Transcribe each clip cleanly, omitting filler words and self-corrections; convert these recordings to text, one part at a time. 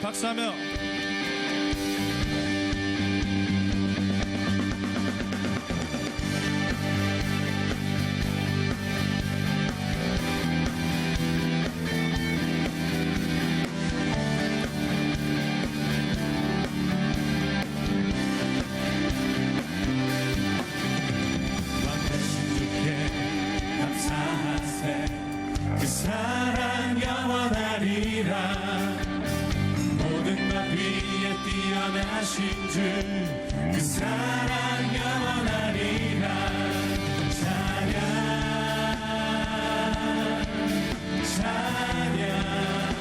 박수하며 그 사랑 영원하리라. 모든 것 위에 뛰어나신 주 그 사랑 영원하리라. 찬양 찬양.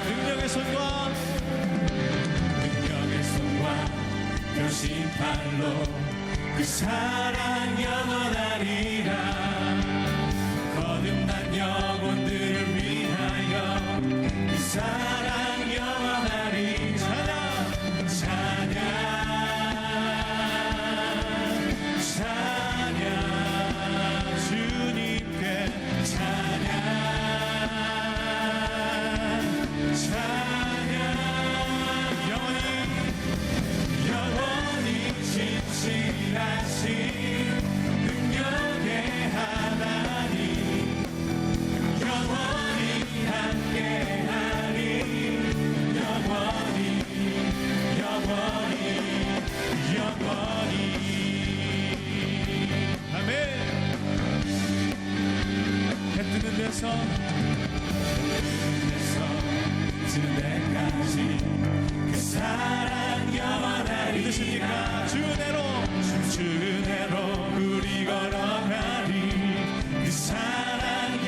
능력의 손과 표심팔로 그 사랑 영원하리라. 거듭난 영혼들을 위하여 그 사랑 영원하리. 찬양 찬양 찬양 주님께 찬양 찬양. 영원히 진실하신 능력의 하나님 영원히 함께하리. 영원히 영원히 영원히. 아멘. 해 뜨는 데서 지는 데까지 그 사랑 영원하리. 믿으십니까? 주 은혜로 우리 걸어가리. 그 사랑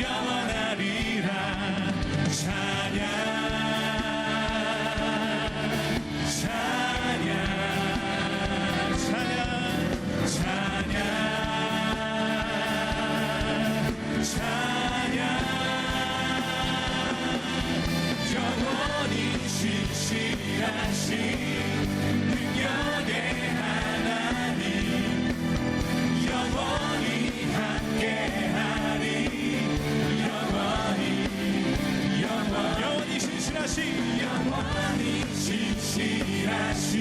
영원하리라. 찬양 찬양 찬양 찬양 찬양. 영원히 신실하신 능력의 하나님 영원히 함께하리. 영원히 영원히 영원히 신실하신 영원히 신실하신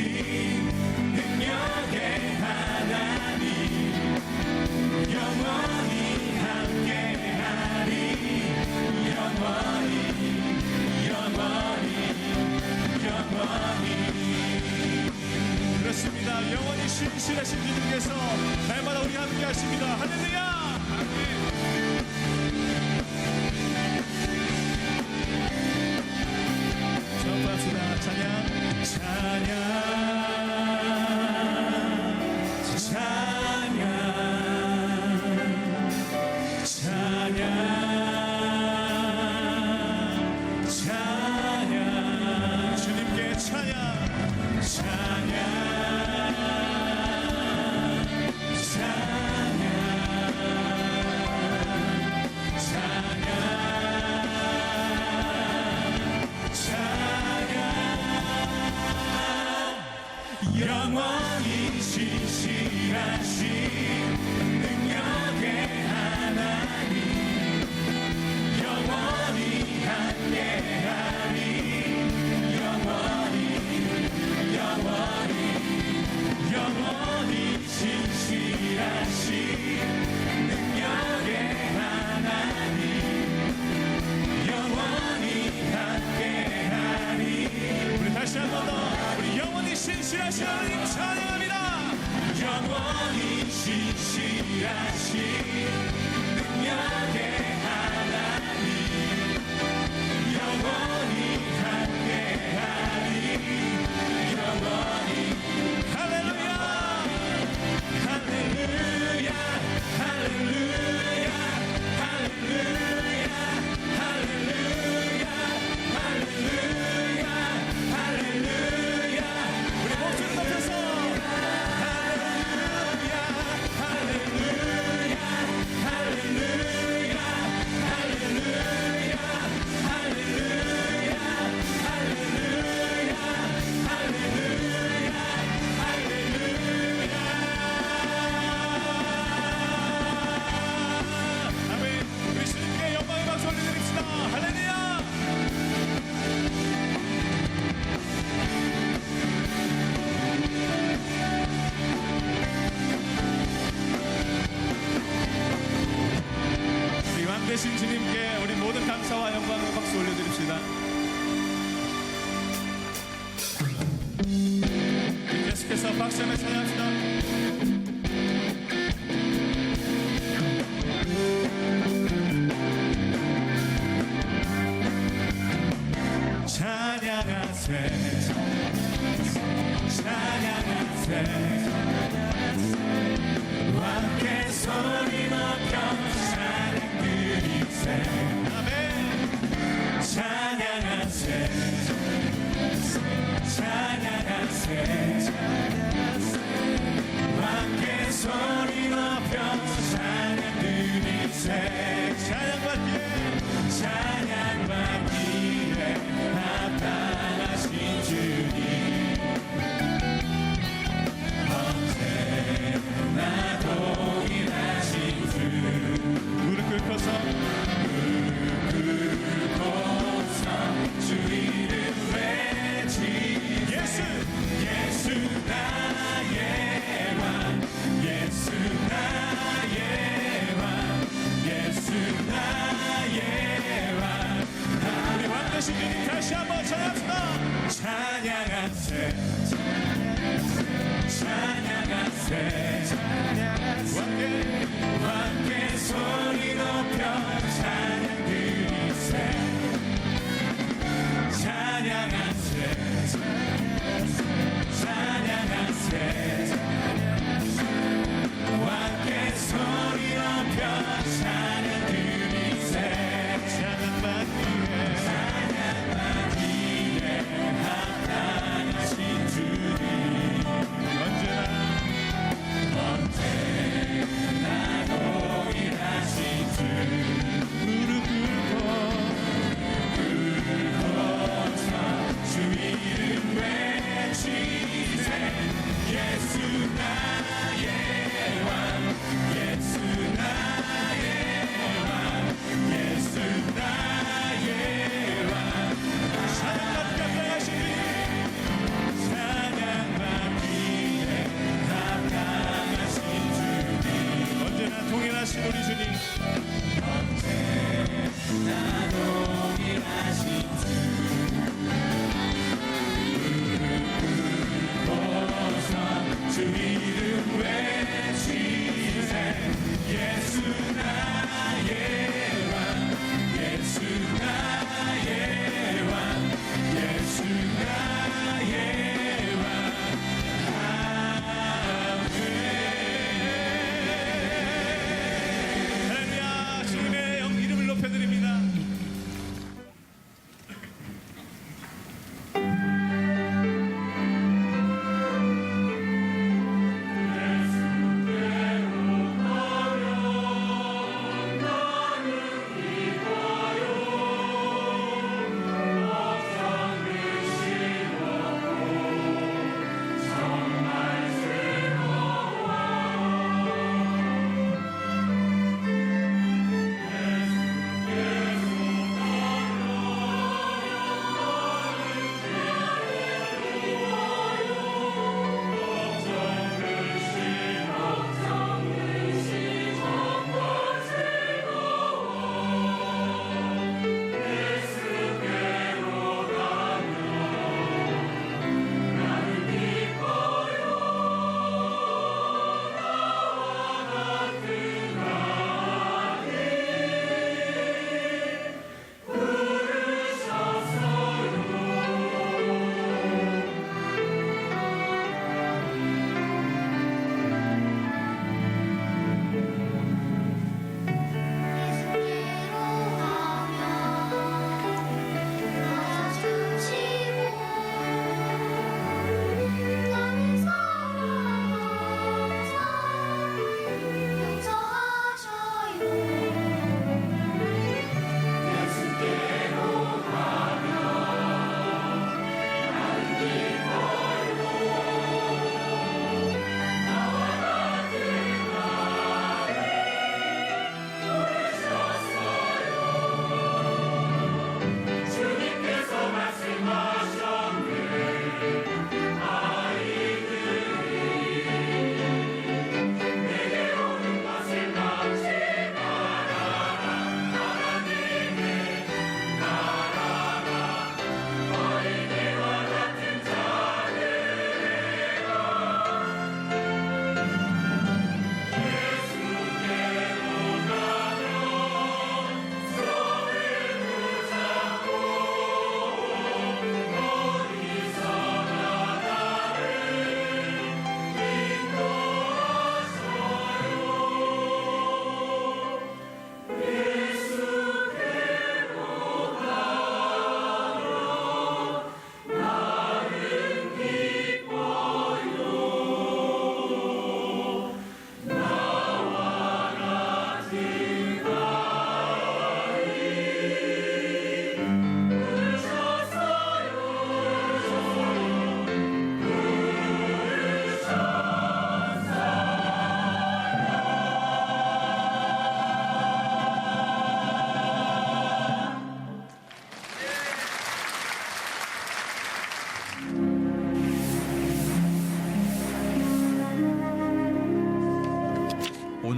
능력의 하나님 영원히 함께하리. 영원히 영원히 영원히. 그렇습니다. 영원히 신실하신 주님께서 날마다 우리 함께 하십니다. 할렐루야. 전파합시다. 찬양 찬양 찬양 찬양 찬양. 주님께 찬양 찬양 찬양 찬양 찬양. 영원히 신실하신 능력의 하나님 영원히 함께하리. 영원히 영원히 영원히 신실하신 능력의 하나님 영원히 함께하리. 우리 다시 한 번 더 우리 영원히 신실하신 하나님 찬양. 주신 주님께 우리 모든 감사와 영광을 박수 올려드립시다. 계속해서 박수하며 찬양합시다. 찬양하세 찬양하세 함께 소리 높여 찬양 드리세 아멘. 찬양하세 찬양하세 함께 소리 높여 찬양 드리세 찬양받기에 찬양받기에 합당하신 주님 언제나 동일하신 주 무릎 꿇고서 주 이름 외치 예수 예수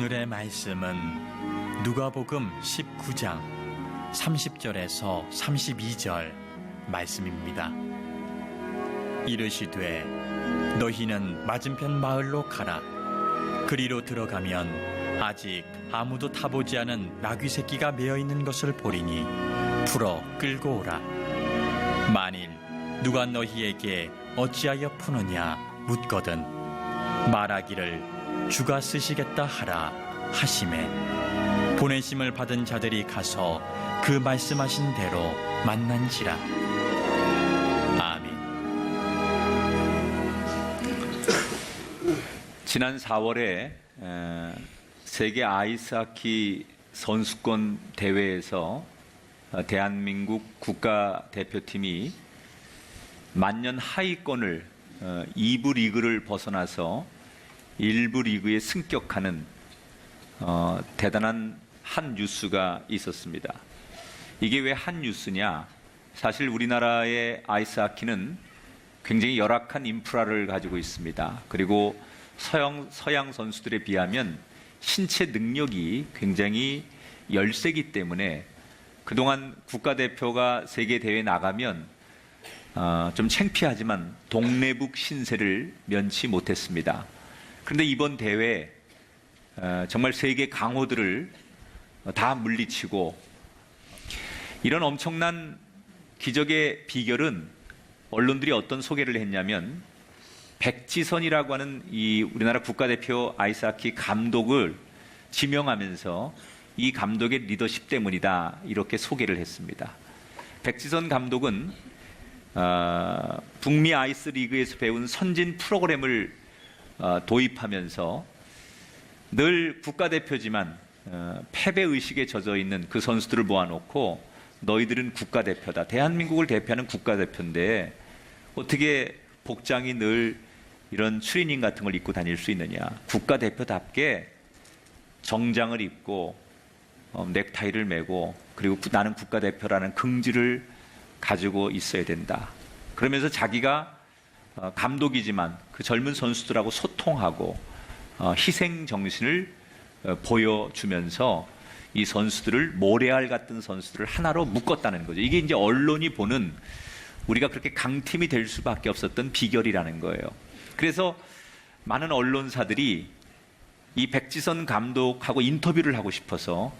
오늘의 말씀은 누가복음 19장 30절에서 32절 말씀입니다. 이르시되 너희는 맞은편 마을로 가라. 그리로 들어가면 아직 아무도 타보지 않은 나귀 새끼가 매어 있는 것을 보리니 풀어 끌고 오라. 만일 누가 너희에게 어찌하여 푸느냐 묻거든 말하기를 주가 쓰시겠다 하라 하시매 보내심을 받은 자들이 가서 그 말씀하신 대로 만난지라. 아멘. 지난 4월에 세계 아이스하키 선수권 대회에서 대한민국 국가대표팀이 만년 하위권을 2부 리그를 벗어나서 1부 리그에 승격하는 대단한 한 뉴스가 있었습니다. 이게 왜 한 뉴스냐? 사실 우리나라의 아이스하키는 굉장히 열악한 인프라를 가지고 있습니다. 그리고 서양 선수들에 비하면 신체 능력이 굉장히 열세기 때문에 그동안 국가대표가 세계 대회에 나가면 좀 창피하지만 동래북 신세를 면치 못했습니다. 그런데 이번 대회 정말 세계 강호들을 다 물리치고 이런 엄청난 기적의 비결은 언론들이 어떤 소개를 했냐면 백지선이라고 하는 이 우리나라 국가대표 아이스하키 감독을 지명하면서 이 감독의 리더십 때문이다 이렇게 소개를 했습니다. 백지선 감독은 북미 아이스 리그에서 배운 선진 프로그램을 도입하면서 늘 국가대표지만 패배 의식에 젖어 있는 그 선수들을 모아놓고 너희들은 국가대표다. 대한민국을 대표하는 국가대표인데 어떻게 복장이 늘 이런 추리닝 같은 걸 입고 다닐 수 있느냐. 국가대표답게 정장을 입고 넥타이를 매고 그리고 나는 국가대표라는 긍지를 가지고 있어야 된다. 그러면서 자기가 감독이지만 그 젊은 선수들하고 소통하고 희생 정신을 보여주면서 이 선수들을 모래알 같은 선수들을 하나로 묶었다는 거죠. 이게 이제 언론이 보는 우리가 그렇게 강팀이 될 수밖에 없었던 비결이라는 거예요. 그래서 많은 언론사들이 이 백지선 감독하고 인터뷰를 하고 싶어서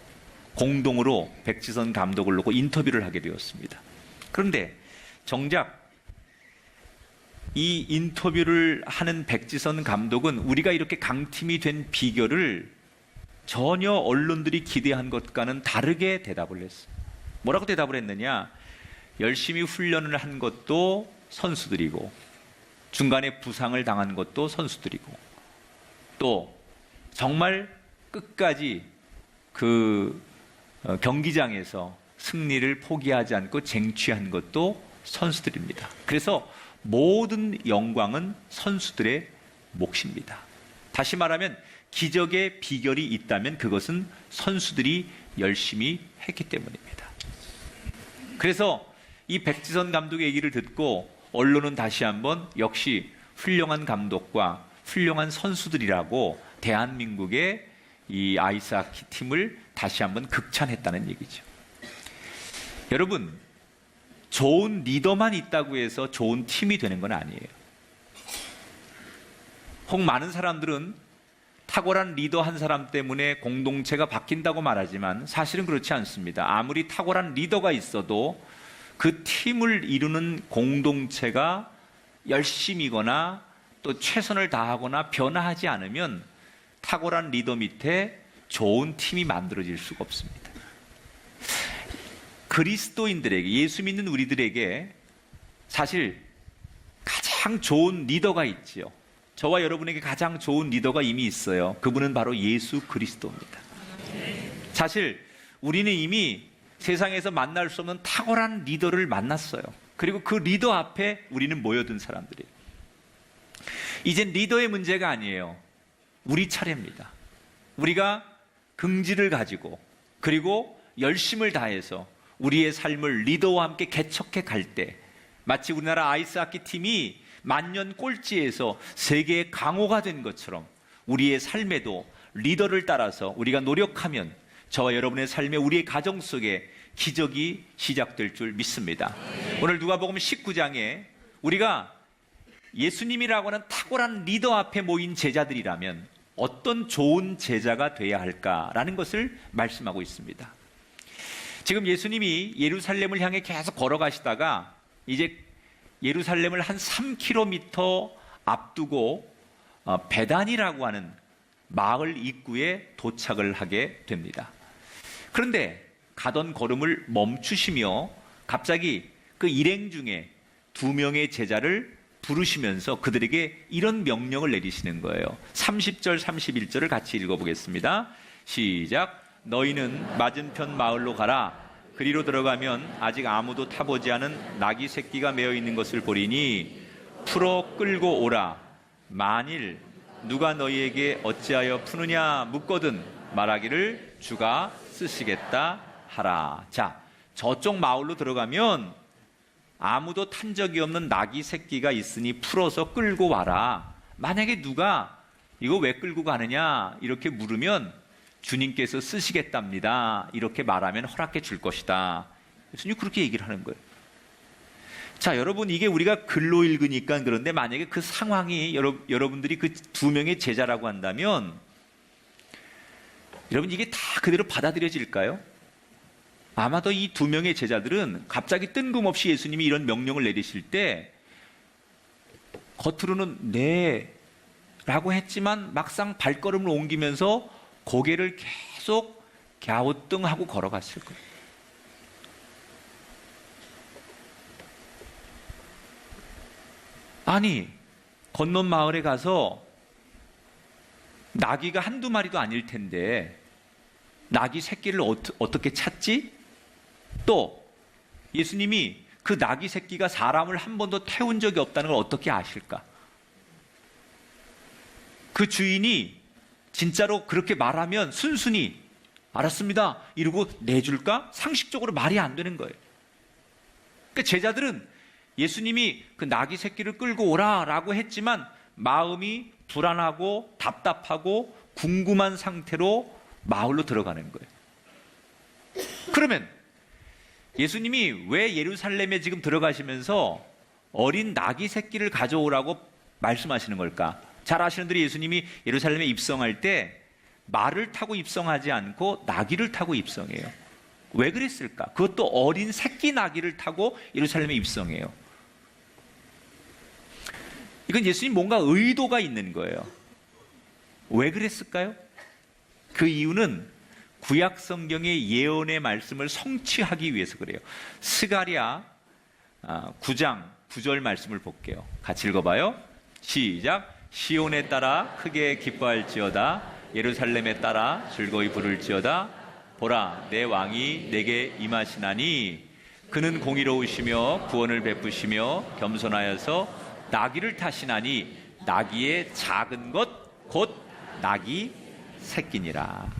공동으로 백지선 감독을 놓고 인터뷰를 하게 되었습니다. 그런데 정작 이 인터뷰를 하는 백지선 감독은 우리가 이렇게 강팀이 된 비결을 전혀 언론들이 기대한 것과는 다르게 대답을 했어요. 뭐라고 대답을 했느냐? 열심히 훈련을 한 것도 선수들이고 중간에 부상을 당한 것도 선수들이고 또 정말 끝까지 그 경기장에서 승리를 포기하지 않고 쟁취한 것도 선수들입니다. 그래서 모든 영광은 선수들의 몫입니다. 다시 말하면 기적의 비결이 있다면 그것은 선수들이 열심히 했기 때문입니다. 그래서 이 백지선 감독의 얘기를 듣고 언론은 다시 한번 역시 훌륭한 감독과 훌륭한 선수들이라고 대한민국의 이 아이스하키 팀을 다시 한번 극찬했다는 얘기죠. 여러분, 좋은 리더만 있다고 해서 좋은 팀이 되는 건 아니에요. 혹 많은 사람들은 탁월한 리더 한 사람 때문에 공동체가 바뀐다고 말하지만 사실은 그렇지 않습니다. 아무리 탁월한 리더가 있어도 그 팀을 이루는 공동체가 열심이거나 또 최선을 다하거나 변화하지 않으면 탁월한 리더 밑에 좋은 팀이 만들어질 수가 없습니다. 그리스도인들에게, 예수 믿는 우리들에게 사실 가장 좋은 리더가 있지요. 저와 여러분에게 가장 좋은 리더가 이미 있어요. 그분은 바로 예수 그리스도입니다. 사실 우리는 이미 세상에서 만날 수 없는 탁월한 리더를 만났어요. 그리고 그 리더 앞에 우리는 모여든 사람들이에요. 이젠 리더의 문제가 아니에요. 우리 차례입니다. 우리가 긍지를 가지고 그리고 열심을 다해서 우리의 삶을 리더와 함께 개척해 갈 때 마치 우리나라 아이스하키 팀이 만년 꼴찌에서 세계의 강호가 된 것처럼 우리의 삶에도 리더를 따라서 우리가 노력하면 저와 여러분의 삶에 우리의 가정 속에 기적이 시작될 줄 믿습니다. 오늘 누가복음 19장에 우리가 예수님이라고 하는 탁월한 리더 앞에 모인 제자들이라면 어떤 좋은 제자가 돼야 할까라는 것을 말씀하고 있습니다. 지금 예수님이 예루살렘을 향해 계속 걸어가시다가 이제 예루살렘을 한 3km 앞두고 베단이라고 하는 마을 입구에 도착을 하게 됩니다. 그런데 가던 걸음을 멈추시며 갑자기 그 일행 중에 2명의 제자를 부르시면서 그들에게 이런 명령을 내리시는 거예요. 30절 31절을 같이 읽어보겠습니다. 시작. 너희는 맞은편 마을로 가라. 그리로 들어가면 아직 아무도 타보지 않은 나귀 새끼가 메어 있는 것을 보리니 풀어 끌고 오라. 만일 누가 너희에게 어찌하여 푸느냐 묻거든 말하기를 주가 쓰시겠다 하라. 자, 저쪽 마을로 들어가면 아무도 탄 적이 없는 나귀 새끼가 있으니 풀어서 끌고 와라. 만약에 누가 이거 왜 끌고 가느냐 이렇게 물으면 주님께서 쓰시겠답니다. 이렇게 말하면 허락해 줄 것이다. 예수님이 그렇게 얘기를 하는 거예요. 자, 여러분, 이게 우리가 글로 읽으니까 그런데 만약에 그 상황이 여러분들이 그 2명의 제자라고 한다면 여러분 이게 다 그대로 받아들여질까요? 아마도 이 2명의 제자들은 갑자기 뜬금없이 예수님이 이런 명령을 내리실 때 겉으로는 네 라고 했지만 막상 발걸음을 옮기면서 고개를 계속 갸우뚱하고 걸어갔을 거예요. 아니, 건넌 마을에 가서 나귀가 한두 마리도 아닐 텐데 나귀 새끼를 어떻게 찾지? 또 예수님이 그 나귀 새끼가 사람을 한 번도 태운 적이 없다는 걸 어떻게 아실까? 그 주인이 진짜로 그렇게 말하면 순순히 알았습니다 이러고 내줄까? 상식적으로 말이 안 되는 거예요. 그러니까 제자들은 예수님이 그 나귀 새끼를 끌고 오라라고 했지만 마음이 불안하고 답답하고 궁금한 상태로 마을로 들어가는 거예요. 그러면 예수님이 왜 예루살렘에 지금 들어가시면서 어린 나귀 새끼를 가져오라고 말씀하시는 걸까? 잘 아시는 분들이 예수님이 예루살렘에 입성할 때 말을 타고 입성하지 않고 나귀를 타고 입성해요. 왜 그랬을까? 그것도 어린 새끼 나귀를 타고 예루살렘에 입성해요. 이건 예수님 뭔가 의도가 있는 거예요. 왜 그랬을까요? 그 이유는 구약 성경의 예언의 말씀을 성취하기 위해서 그래요. 스가랴 9장 9절 말씀을 볼게요. 같이 읽어봐요. 시작. 시온에 따라 크게 기뻐할지어다. 예루살렘에 따라 즐거이 부를지어다. 보라, 내 왕이 내게 임하시나니 그는 공의로우시며 구원을 베푸시며 겸손하여서 나귀를 타시나니 나귀의 작은 것 곧 나귀 새끼니라.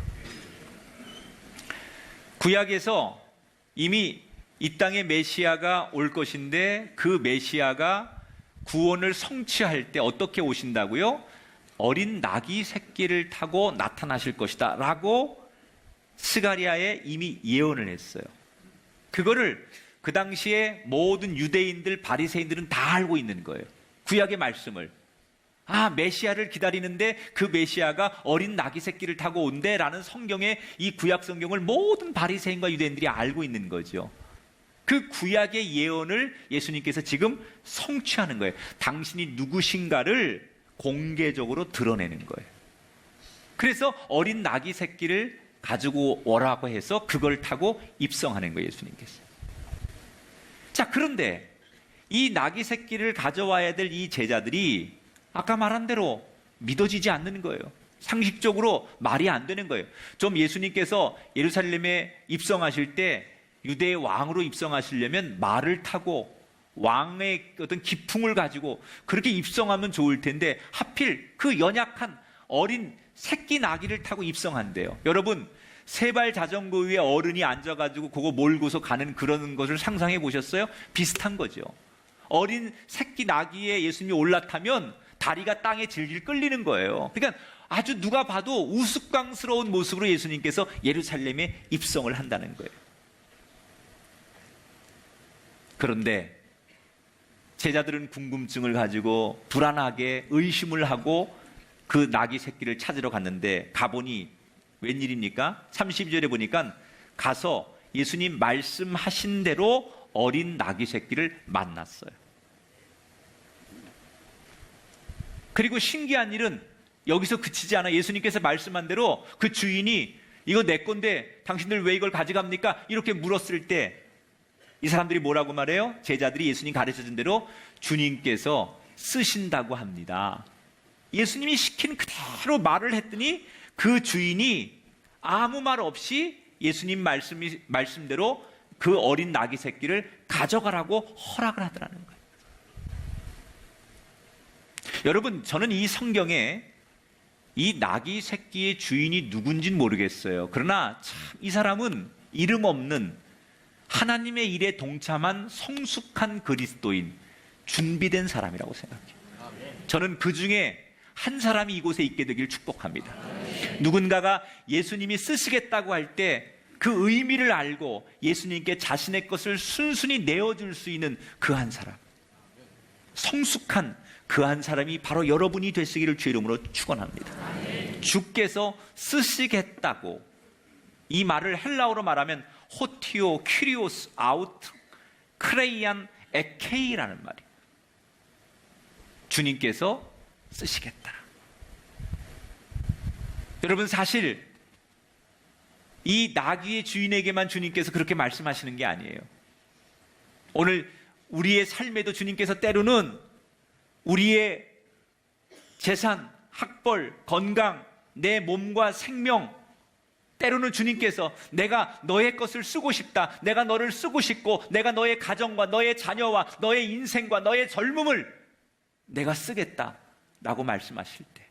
구약에서 이미 이 땅에 메시아가 올 것인데 그 메시아가 구원을 성취할 때 어떻게 오신다고요? 어린 나귀 새끼를 타고 나타나실 것이다 라고 스가랴에 이미 예언을 했어요. 그거를 그 당시에 모든 유대인들, 바리새인들은 다 알고 있는 거예요. 구약의 말씀을. 메시아를 기다리는데 그 메시아가 어린 나귀 새끼를 타고 온대라는 성경의 이 구약 성경을 모든 바리새인과 유대인들이 알고 있는 거죠. 그 구약의 예언을 예수님께서 지금 성취하는 거예요. 당신이 누구신가를 공개적으로 드러내는 거예요. 그래서 어린 나귀 새끼를 가지고 오라고 해서 그걸 타고 입성하는 거예요, 예수님께서. 자, 그런데 이 나귀 새끼를 가져와야 될 이 제자들이 아까 말한 대로 믿어지지 않는 거예요. 상식적으로 말이 안 되는 거예요. 좀 예수님께서 예루살렘에 입성하실 때 유대의 왕으로 입성하시려면 말을 타고 왕의 어떤 기풍을 가지고 그렇게 입성하면 좋을 텐데 하필 그 연약한 어린 새끼 나귀를 타고 입성한대요. 여러분, 세발 자전거 위에 어른이 앉아가지고 그거 몰고서 가는 그런 것을 상상해 보셨어요? 비슷한 거죠. 어린 새끼 나귀에 예수님이 올라타면 다리가 땅에 질질 끌리는 거예요. 그러니까 아주 누가 봐도 우스꽝스러운 모습으로 예수님께서 예루살렘에 입성을 한다는 거예요. 그런데 제자들은 궁금증을 가지고 불안하게 의심을 하고 그 나귀 새끼를 찾으러 갔는데 가보니 웬일입니까? 32절에 보니까 가서 예수님 말씀하신 대로 어린 나귀 새끼를 만났어요. 그리고 신기한 일은 여기서 그치지 않아 예수님께서 말씀한 대로 그 주인이 이거 내 건데 당신들 왜 이걸 가져갑니까? 이렇게 물었을 때 이 사람들이 뭐라고 말해요? 제자들이 예수님 가르쳐준 대로 주님께서 쓰신다고 합니다. 예수님이 시킨 그대로 말을 했더니 그 주인이 아무 말 없이 예수님 말씀대로 그 어린 나귀 새끼를 가져가라고 허락을 하더라는 거예요. 여러분, 저는 이 성경에 이 나귀 새끼의 주인이 누군진 모르겠어요. 그러나 참 이 사람은 이름 없는 하나님의 일에 동참한 성숙한 그리스도인, 준비된 사람이라고 생각해요. 저는 그 중에 한 사람이 이곳에 있게 되길 축복합니다. 누군가가 예수님이 쓰시겠다고 할 때 그 의미를 알고 예수님께 자신의 것을 순순히 내어줄 수 있는 그 한 사람, 성숙한 그 한 사람이 바로 여러분이 되시기를 주의 이름으로 축원합니다. 주께서 쓰시겠다고, 이 말을 헬라어로 말하면 호티오 큐리오스 아우트 크레이안 에케이라는 말이에요. 주님께서 쓰시겠다. 여러분, 사실 이 나귀의 주인에게만 주님께서 그렇게 말씀하시는 게 아니에요. 오늘 우리의 삶에도 주님께서 때로는 우리의 재산, 학벌, 건강, 내 몸과 생명, 때로는 주님께서 내가 너의 것을 쓰고 싶다, 내가 너를 쓰고 싶고, 내가 너의 가정과 너의 자녀와 너의 인생과 너의 젊음을 내가 쓰겠다라고 말씀하실 때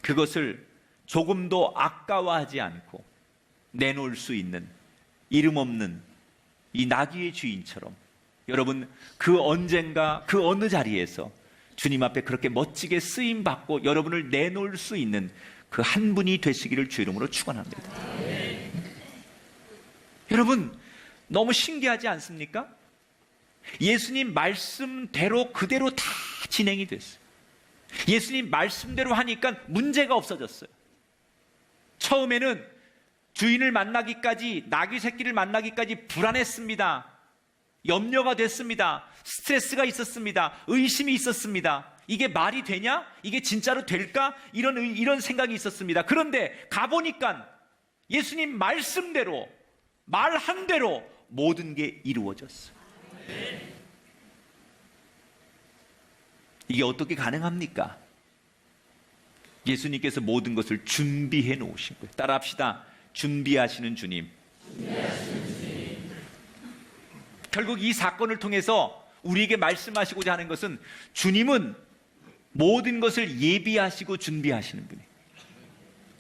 그것을 조금도 아까워하지 않고 내놓을 수 있는 이름 없는 이 나귀의 주인처럼 여러분, 그 언젠가 그 어느 자리에서 주님 앞에 그렇게 멋지게 쓰임받고 여러분을 내놓을 수 있는 그 한 분이 되시기를 주 이름으로 축원합니다. 여러분, 너무 신기하지 않습니까? 예수님 말씀대로 그대로 다 진행이 됐어요. 예수님 말씀대로 하니까 문제가 없어졌어요. 처음에는 주인을 만나기까지, 나귀 새끼를 만나기까지 불안했습니다. 염려가 됐습니다. 스트레스가 있었습니다. 의심이 있었습니다. 이게 말이 되냐? 이게 진짜로 될까? 이런 생각이 있었습니다. 그런데 가보니까 예수님 말씀대로, 말한 대로 모든 게 이루어졌어요. 이게 어떻게 가능합니까? 예수님께서 모든 것을 준비해 놓으신 거예요. 따라합시다. 준비하시는 주님. 결국 이 사건을 통해서 우리에게 말씀하시고자 하는 것은 주님은 모든 것을 예비하시고 준비하시는 분이에요.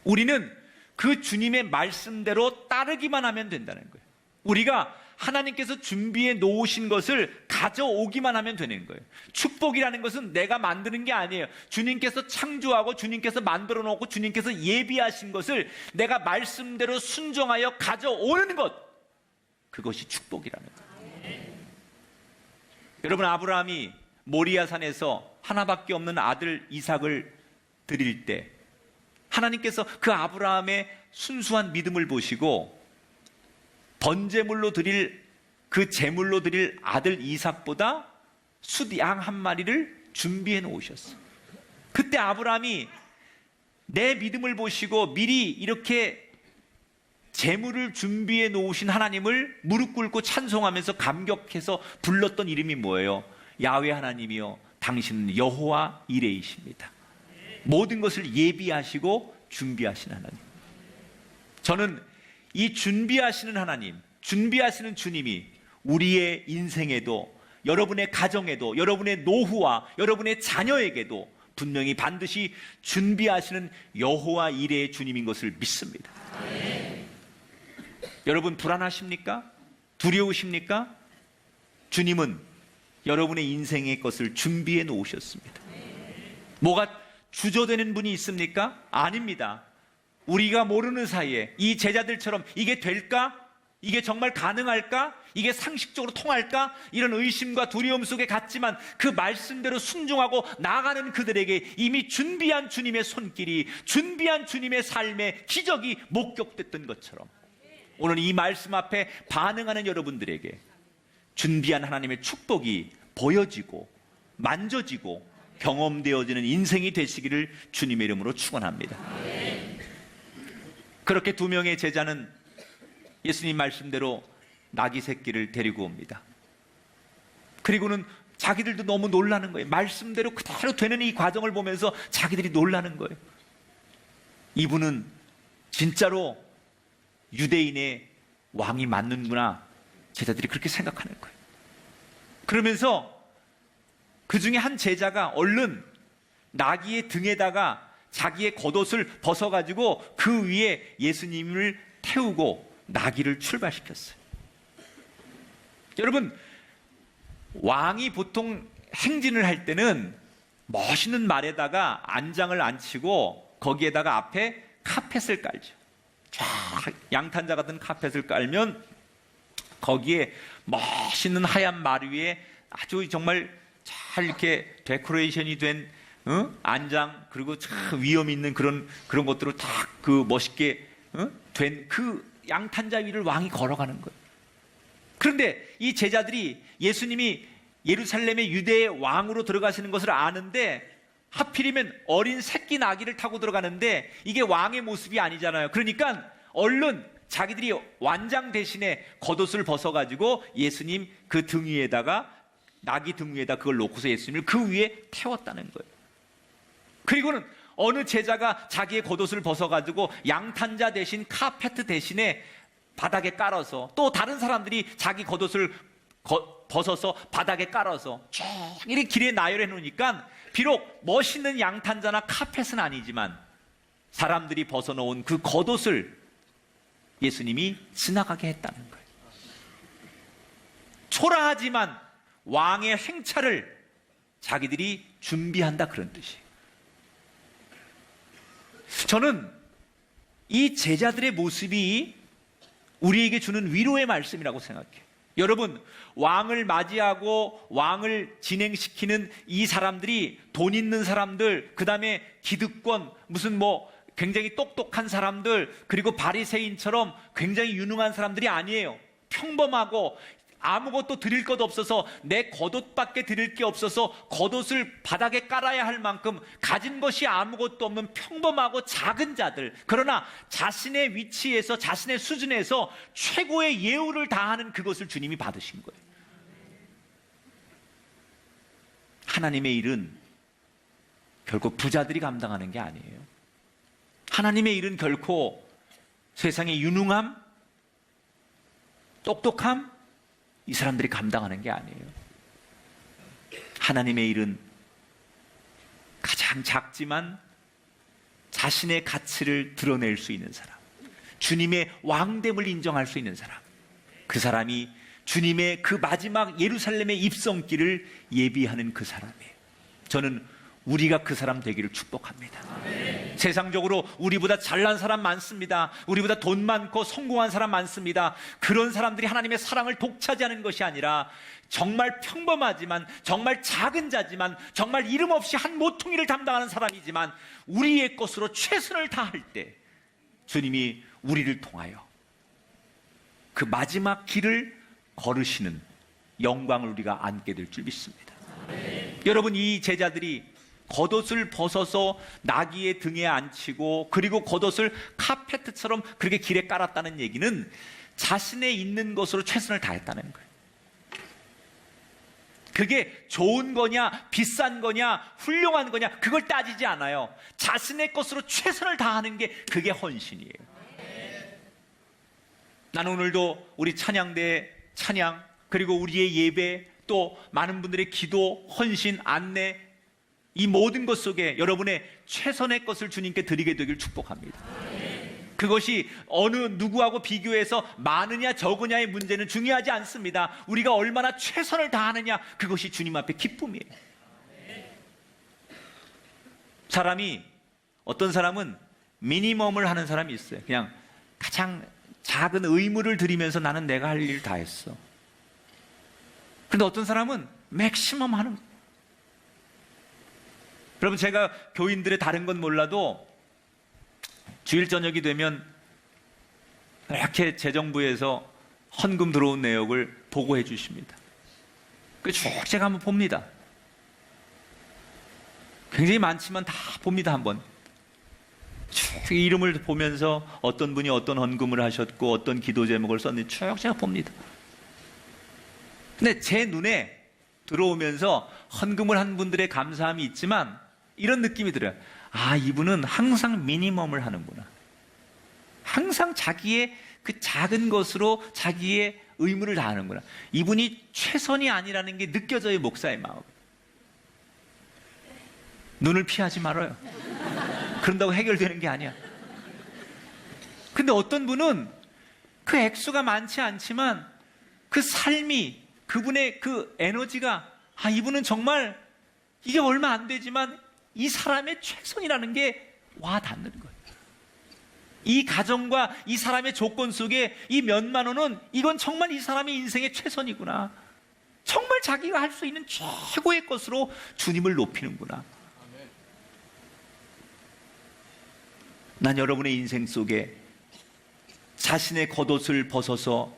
우리는 그 주님의 말씀대로 따르기만 하면 된다는 거예요. 우리가 하나님께서 준비해 놓으신 것을 가져오기만 하면 되는 거예요. 축복이라는 것은 내가 만드는 게 아니에요. 주님께서 창조하고 주님께서 만들어 놓고 주님께서 예비하신 것을 내가 말씀대로 순종하여 가져오는 것, 그것이 축복이라는 거예요. 여러분, 아브라함이 모리아산에서 하나밖에 없는 아들 이삭을 드릴 때 하나님께서 그 아브라함의 순수한 믿음을 보시고 번제물로 드릴, 그 제물로 드릴 아들 이삭보다 숫양 한 마리를 준비해 놓으셨어요. 그때 아브라함이 내 믿음을 보시고 미리 이렇게 제물을 준비해 놓으신 하나님을 무릎 꿇고 찬송하면서 감격해서 불렀던 이름이 뭐예요? 야훼 하나님이요, 당신은 여호와 이레이십니다. 모든 것을 예비하시고 준비하시는 하나님. 저는 이 준비하시는 하나님, 준비하시는 주님이 우리의 인생에도, 여러분의 가정에도, 여러분의 노후와 여러분의 자녀에게도 분명히 반드시 준비하시는 여호와 이레의 주님인 것을 믿습니다. 여러분, 불안하십니까? 두려우십니까? 주님은 여러분의 인생의 것을 준비해 놓으셨습니다. 뭐가 주저되는 분이 있습니까? 아닙니다. 우리가 모르는 사이에 이 제자들처럼 이게 될까? 이게 정말 가능할까? 이게 상식적으로 통할까? 이런 의심과 두려움 속에 갔지만 그 말씀대로 순종하고 나아가는 그들에게 이미 준비한 주님의 손길이, 준비한 주님의 삶의 기적이 목격됐던 것처럼 오늘 이 말씀 앞에 반응하는 여러분들에게 준비한 하나님의 축복이 보여지고 만져지고 경험되어지는 인생이 되시기를 주님의 이름으로 축원합니다. 그렇게 두 명의 제자는 예수님 말씀대로 나귀 새끼를 데리고 옵니다. 그리고는 자기들도 너무 놀라는 거예요. 말씀대로 그대로 되는 이 과정을 보면서 자기들이 놀라는 거예요. 이분은 진짜로 유대인의 왕이 맞는구나. 제자들이 그렇게 생각하는 거예요. 그러면서 그 중에 한 제자가 얼른 나귀의 등에다가 자기의 겉옷을 벗어가지고 그 위에 예수님을 태우고 나귀를 출발시켰어요. 여러분, 왕이 보통 행진을 할 때는 멋있는 말에다가 안장을 앉히고 거기에다가 앞에 카펫을 깔죠. 쫙 양탄자 같은 카펫을 깔면 거기에 멋있는 하얀 말 위에 아주 정말 잘 이렇게 데코레이션이 된 안장, 그리고 참 위험 있는 그런 것들을 딱 그 멋있게 된 그 양탄자 위를 왕이 걸어가는 거예요. 그런데 이 제자들이 예수님이 예루살렘의 유대의 왕으로 들어가시는 것을 아는데 하필이면 어린 새끼 나귀를 타고 들어가는데 이게 왕의 모습이 아니잖아요. 그러니까 얼른 자기들이 완장 대신에 겉옷을 벗어가지고 예수님 그 등 위에다가, 나귀 등 위에다 그걸 놓고서 예수님을 그 위에 태웠다는 거예요. 그리고는 어느 제자가 자기의 겉옷을 벗어가지고 양탄자 대신 카페트 대신에 바닥에 깔아서, 또 다른 사람들이 자기 겉옷을 벗어서 바닥에 깔아서 쭉 이렇게 길에 나열해 놓으니까 비록 멋있는 양탄자나 카펫은 아니지만 사람들이 벗어놓은 그 겉옷을 예수님이 지나가게 했다는 거예요. 초라하지만 왕의 행차를 자기들이 준비한다, 그런 뜻이에요. 저는 이 제자들의 모습이 우리에게 주는 위로의 말씀이라고 생각해요. 여러분, 왕을 맞이하고 왕을 진행시키는 이 사람들이 돈 있는 사람들, 그 다음에 기득권, 무슨 굉장히 똑똑한 사람들, 그리고 바리새인처럼 굉장히 유능한 사람들이 아니에요. 평범하고 아무것도 드릴 것 없어서, 내 겉옷밖에 드릴 게 없어서 겉옷을 바닥에 깔아야 할 만큼 가진 것이 아무것도 없는 평범하고 작은 자들, 그러나 자신의 위치에서, 자신의 수준에서 최고의 예우를 다하는 그것을 주님이 받으신 거예요. 하나님의 일은 결코 부자들이 감당하는 게 아니에요. 하나님의 일은 결코 세상의 유능함, 똑똑함, 이 사람들이 감당하는 게 아니에요. 하나님의 일은 가장 작지만 자신의 가치를 드러낼 수 있는 사람, 주님의 왕됨을 인정할 수 있는 사람, 그 사람이 주님의 그 마지막 예루살렘의 입성길을 예비하는 그 사람이에요. 저는 우리가 그 사람 되기를 축복합니다. 아멘. 세상적으로 우리보다 잘난 사람 많습니다. 우리보다 돈 많고 성공한 사람 많습니다. 그런 사람들이 하나님의 사랑을 독차지하는 것이 아니라 정말 평범하지만, 정말 작은 자지만, 정말 이름 없이 한 모퉁이를 담당하는 사람이지만 우리의 것으로 최선을 다할 때 주님이 우리를 통하여 그 마지막 길을 걸으시는 영광을 우리가 안게 될 줄 믿습니다. 아멘. 여러분, 이 제자들이 겉옷을 벗어서 나귀의 등에 앉히고 그리고 겉옷을 카페트처럼 그렇게 길에 깔았다는 얘기는 자신의 있는 것으로 최선을 다했다는 거예요. 그게 좋은 거냐, 비싼 거냐, 훌륭한 거냐, 그걸 따지지 않아요. 자신의 것으로 최선을 다하는 게 그게 헌신이에요. 나는 오늘도 우리 찬양대의 찬양, 그리고 우리의 예배, 또 많은 분들의 기도, 헌신, 안내, 이 모든 것 속에 여러분의 최선의 것을 주님께 드리게 되길 축복합니다. 그것이 어느 누구하고 비교해서 많으냐 적으냐의 문제는 중요하지 않습니다. 우리가 얼마나 최선을 다하느냐, 그것이 주님 앞에 기쁨이에요. 어떤 사람은 미니멈을 하는 사람이 있어요. 그냥 가장 작은 의무를 들이면서 나는 내가 할 일 다 했어. 그런데 어떤 사람은 맥시멈 하는 거예요. 여러분, 제가 교인들의 다른 건 몰라도 주일 저녁이 되면 이렇게 재정부에서 헌금 들어온 내역을 보고해 주십니다. 그래서 쭉 제가 한번 봅니다. 굉장히 많지만 다 봅니다. 한번 쭉 이름을 보면서 어떤 분이 어떤 헌금을 하셨고 어떤 기도 제목을 썼는지 쭉 제가 봅니다. 근데 제 눈에 들어오면서 헌금을 한 분들의 감사함이 있지만 이런 느낌이 들어요. 아, 이분은 항상 미니멈을 하는구나. 항상 자기의 그 작은 것으로 자기의 의무를 다하는구나. 이분이 최선이 아니라는 게 느껴져요. 목사의 마음. 눈을 피하지 말아요. 그런다고 해결되는 게 아니야. 근데 어떤 분은 그 액수가 많지 않지만 그 삶이, 그분의 그 에너지가, 아, 이분은 정말 이게 얼마 안 되지만 이 사람의 최선이라는 게 와 닿는 거예요. 이 가정과 이 사람의 조건 속에 이 몇만 원은 이건 정말 이 사람의 인생의 최선이구나. 정말 자기가 할 수 있는 최고의 것으로 주님을 높이는구나. 난 여러분의 인생 속에 자신의 겉옷을 벗어서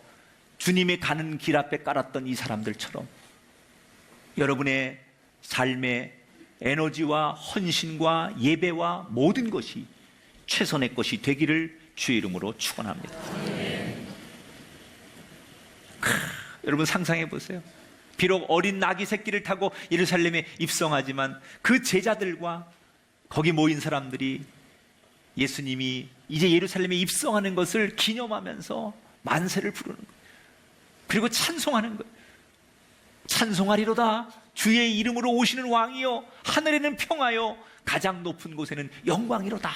주님의 가는 길 앞에 깔았던 이 사람들처럼 여러분의 삶의 에너지와 헌신과 예배와 모든 것이 최선의 것이 되기를 주의 이름으로 축원합니다. 여러분 상상해 보세요. 비록 어린 나귀 새끼를 타고 예루살렘에 입성하지만 그 제자들과 거기 모인 사람들이 예수님이 이제 예루살렘에 입성하는 것을 기념하면서 만세를 부르는 거예요. 그리고 찬송하는 거예요. 찬송하리로다 주의 이름으로 오시는 왕이요 하늘에는 평화요 가장 높은 곳에는 영광이로다.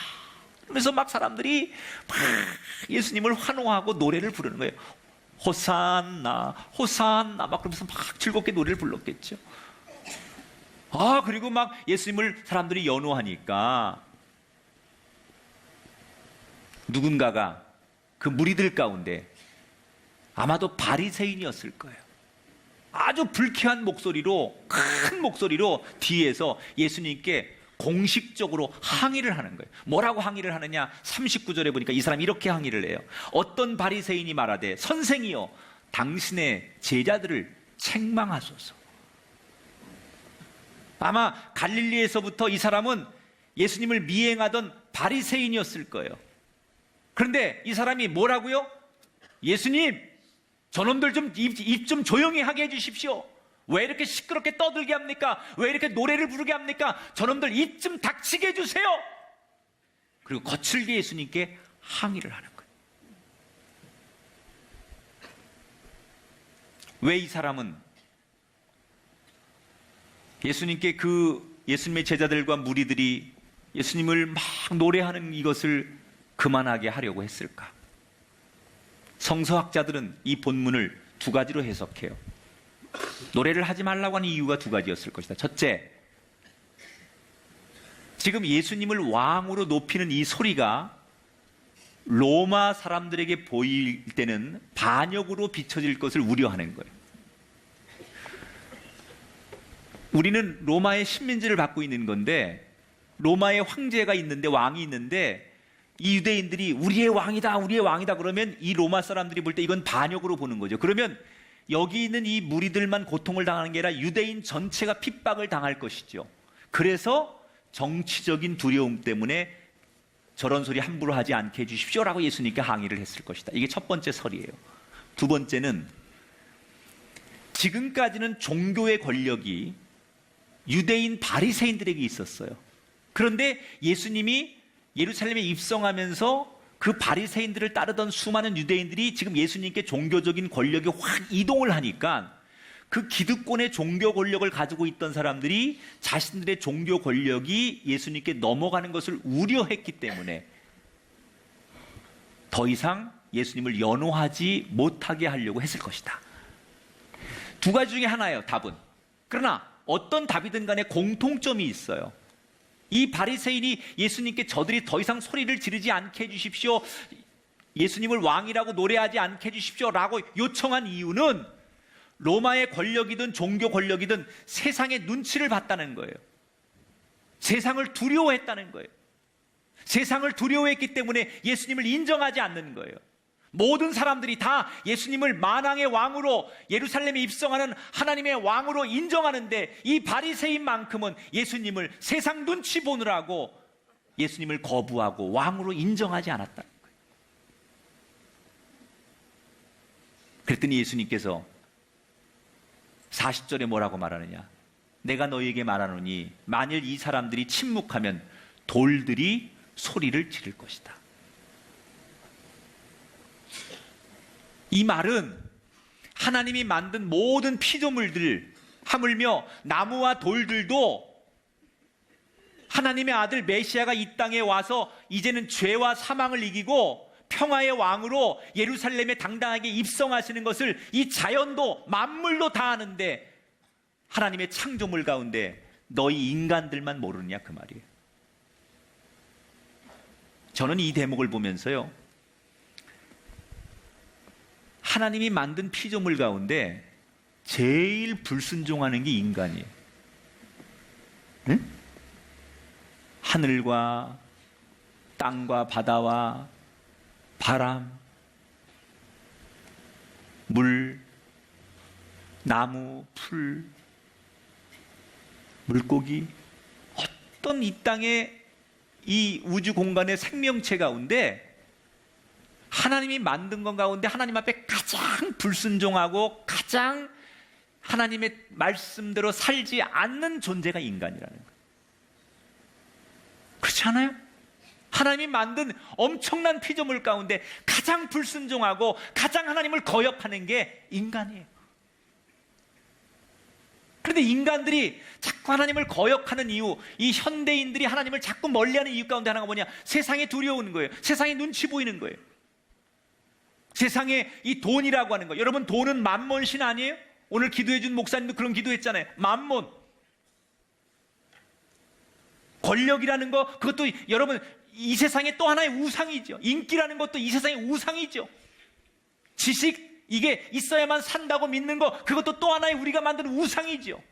그러면서 막 사람들이 막 예수님을 환호하고 노래를 부르는 거예요. 호산나 호산나 막 그러면서 막 즐겁게 노래를 불렀겠죠. 아, 그리고 막 예수님을 사람들이 연호하니까 누군가가 그 무리들 가운데 아마도 바리새인이었을 거예요. 아주 불쾌한 목소리로, 큰 목소리로 뒤에서 예수님께 공식적으로 항의를 하는 거예요. 뭐라고 항의를 하느냐? 39절에 보니까 이 사람이 이렇게 항의를 해요. 어떤 바리새인이 말하되 선생이여 당신의 제자들을 책망하소서. 아마 갈릴리에서부터 이 사람은 예수님을 미행하던 바리새인이었을 거예요. 그런데 이 사람이 뭐라고요? 예수님, 저놈들 좀 입 좀 조용히 하게 해주십시오. 왜 이렇게 시끄럽게 떠들게 합니까? 왜 이렇게 노래를 부르게 합니까? 저놈들 입 좀 닥치게 해주세요. 그리고 거칠게 예수님께 항의를 하는 거예요. 왜 이 사람은 예수님께 예수님의 제자들과 무리들이 예수님을 막 노래하는 이것을 그만하게 하려고 했을까? 성서학자들은 이 본문을 두 가지로 해석해요. 노래를 하지 말라고 하는 이유가 두 가지였을 것이다. 첫째, 지금 예수님을 왕으로 높이는 이 소리가 로마 사람들에게 보일 때는 반역으로 비춰질 것을 우려하는 거예요. 우리는 로마의 식민지를 받고 있는 건데 로마의 황제가 있는데 왕이 있는데 이 유대인들이 우리의 왕이다 그러면 이 로마 사람들이 볼 때 이건 반역으로 보는 거죠. 그러면 여기 있는 이 무리들만 고통을 당하는 게 아니라 유대인 전체가 핍박을 당할 것이죠. 그래서 정치적인 두려움 때문에 저런 소리 함부로 하지 않게 해주십시오라고 예수님께 항의를 했을 것이다. 이게 첫 번째 설이에요. 두 번째는 지금까지는 종교의 권력이 유대인 바리새인들에게 있었어요. 그런데 예수님이 예루살렘에 입성하면서 그 바리새인들을 따르던 수많은 유대인들이 지금 예수님께 종교적인 권력이 확 이동을 하니까 그 기득권의 종교 권력을 가지고 있던 사람들이 자신들의 종교 권력이 예수님께 넘어가는 것을 우려했기 때문에 더 이상 예수님을 연호하지 못하게 하려고 했을 것이다. 두 가지 중에 하나예요, 답은. 그러나 어떤 답이든 간에 공통점이 있어요. 이 바리새인이 예수님께 저들이 더 이상 소리를 지르지 않게 해주십시오, 예수님을 왕이라고 노래하지 않게 해주십시오 라고 요청한 이유는 로마의 권력이든 종교 권력이든 세상의 눈치를 봤다는 거예요. 세상을 두려워했다는 거예요. 세상을 두려워했기 때문에 예수님을 인정하지 않는 거예요. 모든 사람들이 다 예수님을 만왕의 왕으로, 예루살렘에 입성하는 하나님의 왕으로 인정하는데 이 바리새인만큼은 예수님을 세상 눈치 보느라고 예수님을 거부하고 왕으로 인정하지 않았다는 거예요. 그랬더니 예수님께서 40절에 뭐라고 말하느냐? 내가 너희에게 말하노니 만일 이 사람들이 침묵하면 돌들이 소리를 지를 것이다. 이 말은 하나님이 만든 모든 피조물들, 하물며 나무와 돌들도 하나님의 아들 메시아가 이 땅에 와서 이제는 죄와 사망을 이기고 평화의 왕으로 예루살렘에 당당하게 입성하시는 것을 이 자연도 만물도 다 아는데 하나님의 창조물 가운데 너희 인간들만 모르느냐 그 말이에요. 저는 이 대목을 보면서요, 하나님이 만든 피조물 가운데 제일 불순종하는 게 인간이에요. 응? 하늘과 땅과 바다와 바람, 물, 나무, 풀, 물고기, 어떤 이 땅의 이 우주 공간의 생명체 가운데 하나님이 만든 것 가운데 하나님 앞에 가장 불순종하고 가장 하나님의 말씀대로 살지 않는 존재가 인간이라는 거예요. 그렇지 않아요? 하나님이 만든 엄청난 피조물 가운데 가장 불순종하고 가장 하나님을 거역하는 게 인간이에요. 그런데 인간들이 자꾸 하나님을 거역하는 이유, 이 현대인들이 하나님을 자꾸 멀리하는 이유 가운데 하나가 뭐냐? 세상에 두려우는 거예요. 세상에 눈치 보이는 거예요. 세상에 이 돈이라고 하는 거. 여러분, 돈은 만몬신 아니에요? 오늘 기도해 준 목사님도 그런 기도했잖아요. 만몬. 권력이라는 거, 그것도 여러분 이 세상의 또 하나의 우상이죠. 인기라는 것도 이 세상의 우상이죠. 지식, 이게 있어야만 산다고 믿는 거, 그것도 또 하나의 우리가 만든 우상이죠.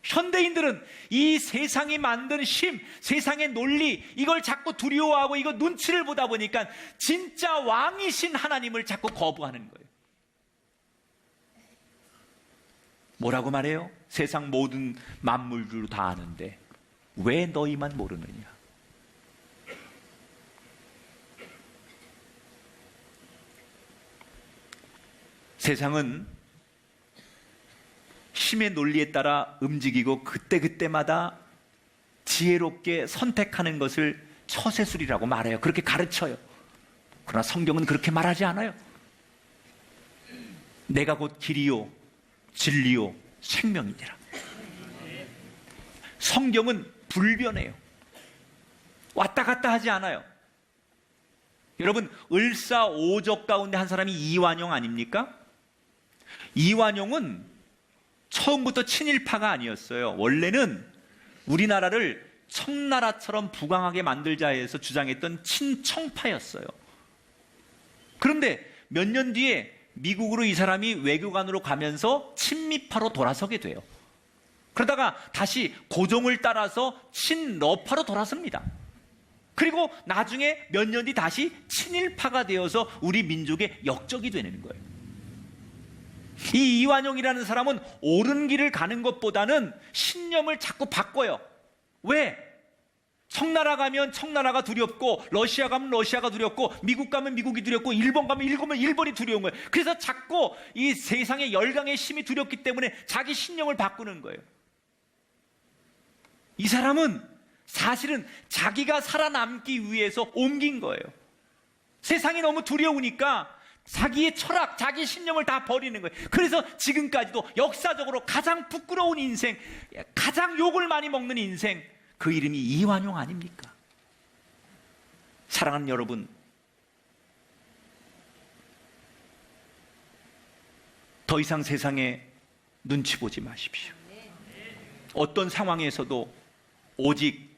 현대인들은 이 세상이 만든 심, 세상의 논리, 이걸 자꾸 두려워하고 이거 눈치를 보다 보니까 진짜 왕이신 하나님을 자꾸 거부하는 거예요. 뭐라고 말해요? 세상 모든 만물들로 다 아는데 왜 너희만 모르느냐? 세상은 힘의 논리에 따라 움직이고 그때그때마다 지혜롭게 선택하는 것을 처세술이라고 말해요. 그렇게 가르쳐요. 그러나 성경은 그렇게 말하지 않아요. 내가 곧 길이요 진리요 생명이니라. 성경은 불변해요. 왔다 갔다 하지 않아요. 여러분, 을사오적 가운데 한 사람이 이완용 아닙니까? 이완용은 처음부터 친일파가 아니었어요. 원래는 우리나라를 청나라처럼 부강하게 만들자 해서 주장했던 친청파였어요. 그런데 몇 년 뒤에 미국으로 이 사람이 외교관으로 가면서 친미파로 돌아서게 돼요. 그러다가 다시 고종을 따라서 친러파로 돌아섭니다. 그리고 나중에 몇 년 뒤 다시 친일파가 되어서 우리 민족의 역적이 되는 거예요. 이 이완용이라는 사람은 옳은 길을 가는 것보다는 신념을 자꾸 바꿔요. 왜? 청나라 가면 청나라가 두렵고, 러시아 가면 러시아가 두렵고, 미국 가면 미국이 두렵고, 일본 가면 일본이 두려운 거예요. 그래서 자꾸 이 세상의 열강의 힘이 두렵기 때문에 자기 신념을 바꾸는 거예요. 이 사람은 사실은 자기가 살아남기 위해서 옮긴 거예요. 세상이 너무 두려우니까 자기의 철학, 자기 신념을 다 버리는 거예요. 그래서 지금까지도 역사적으로 가장 부끄러운 인생, 가장 욕을 많이 먹는 인생, 그 이름이 이완용 아닙니까? 사랑하는 여러분, 더 이상 세상에 눈치 보지 마십시오. 어떤 상황에서도 오직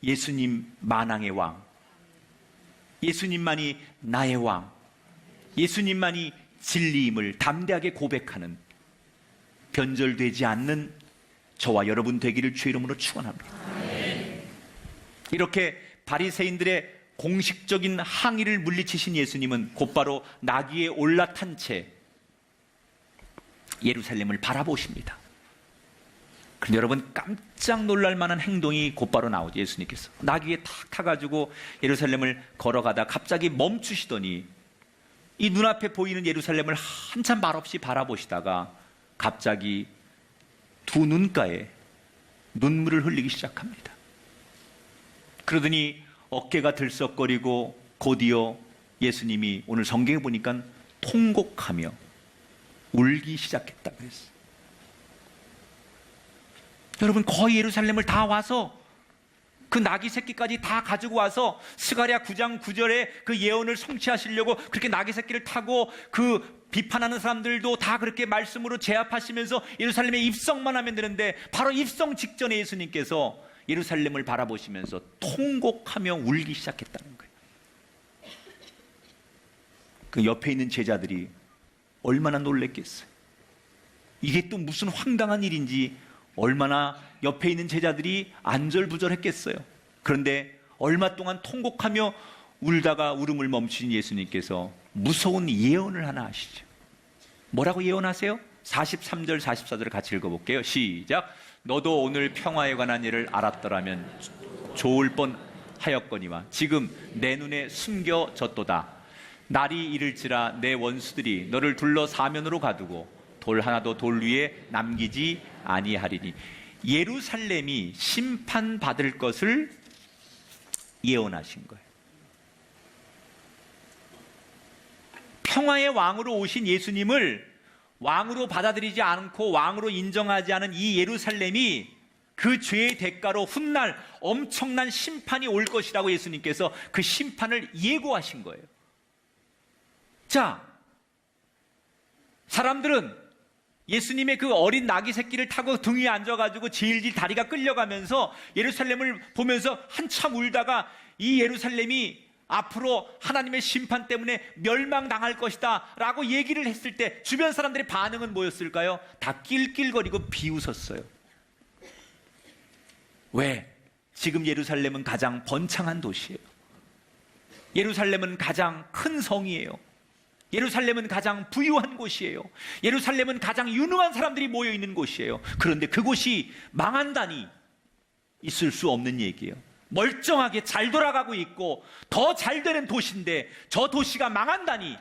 예수님 만왕의 왕, 예수님만이 나의 왕, 예수님만이 진리임을 담대하게 고백하는 변절되지 않는 저와 여러분 되기를 주의 이름으로 축원합니다. 이렇게 바리새인들의 공식적인 항의를 물리치신 예수님은 곧바로 나귀에 올라탄 채 예루살렘을 바라보십니다. 그런데 여러분, 깜짝 놀랄 만한 행동이 곧바로 나오죠. 예수님께서 나귀에 탁 타가지고 예루살렘을 걸어가다 갑자기 멈추시더니 이 눈앞에 보이는 예루살렘을 한참 말없이 바라보시다가 갑자기 두 눈가에 눈물을 흘리기 시작합니다. 그러더니 어깨가 들썩거리고 곧이어 예수님이 오늘 성경에 보니까 통곡하며 울기 시작했다고 했어요. 여러분, 거의 예루살렘을 다 와서 그 나귀 새끼까지 다 가지고 와서 스가랴 9장 9절에 그 예언을 성취하시려고 그렇게 나귀 새끼를 타고 그 비판하는 사람들도 다 그렇게 말씀으로 제압하시면서 예루살렘에 입성만 하면 되는데 바로 입성 직전에 예수님께서 예루살렘을 바라보시면서 통곡하며 울기 시작했다는 거예요. 그 옆에 있는 제자들이 얼마나 놀랬겠어요. 이게 또 무슨 황당한 일인지 얼마나 옆에 있는 제자들이 안절부절했겠어요. 그런데 얼마 동안 통곡하며 울다가 울음을 멈추신 예수님께서 무서운 예언을 하나 하시죠. 뭐라고 예언하세요? 43절 44절을 같이 읽어볼게요. 시작. 너도 오늘 평화에 관한 일을 알았더라면 좋을 뻔하였거니와 지금 내 눈에 숨겨졌도다. 날이 이를지라 내 원수들이 너를 둘러 사면으로 가두고 돌 하나도 돌 위에 남기지 아니하리니. 예루살렘이 심판받을 것을 예언하신 거예요. 평화의 왕으로 오신 예수님을 왕으로 받아들이지 않고 왕으로 인정하지 않은 이 예루살렘이 그 죄의 대가로 훗날 엄청난 심판이 올 것이라고 예수님께서 그 심판을 예고하신 거예요. 자, 사람들은 예수님의 그 어린 나귀 새끼를 타고 등 위에 앉아가지고 질질 다리가 끌려가면서 예루살렘을 보면서 한참 울다가 이 예루살렘이 앞으로 하나님의 심판 때문에 멸망당할 것이다 라고 얘기를 했을 때 주변 사람들의 반응은 뭐였을까요? 다 낄낄거리고 비웃었어요. 왜? 지금 예루살렘은 가장 번창한 도시예요. 예루살렘은 가장 큰 성이에요. 예루살렘은 가장 부유한 곳이에요. 예루살렘은 가장 유능한 사람들이 모여있는 곳이에요. 그런데 그곳이 망한다니 있을 수 없는 얘기예요. 멀쩡하게 잘 돌아가고 있고 더 잘 되는 도시인데 저 도시가 망한다니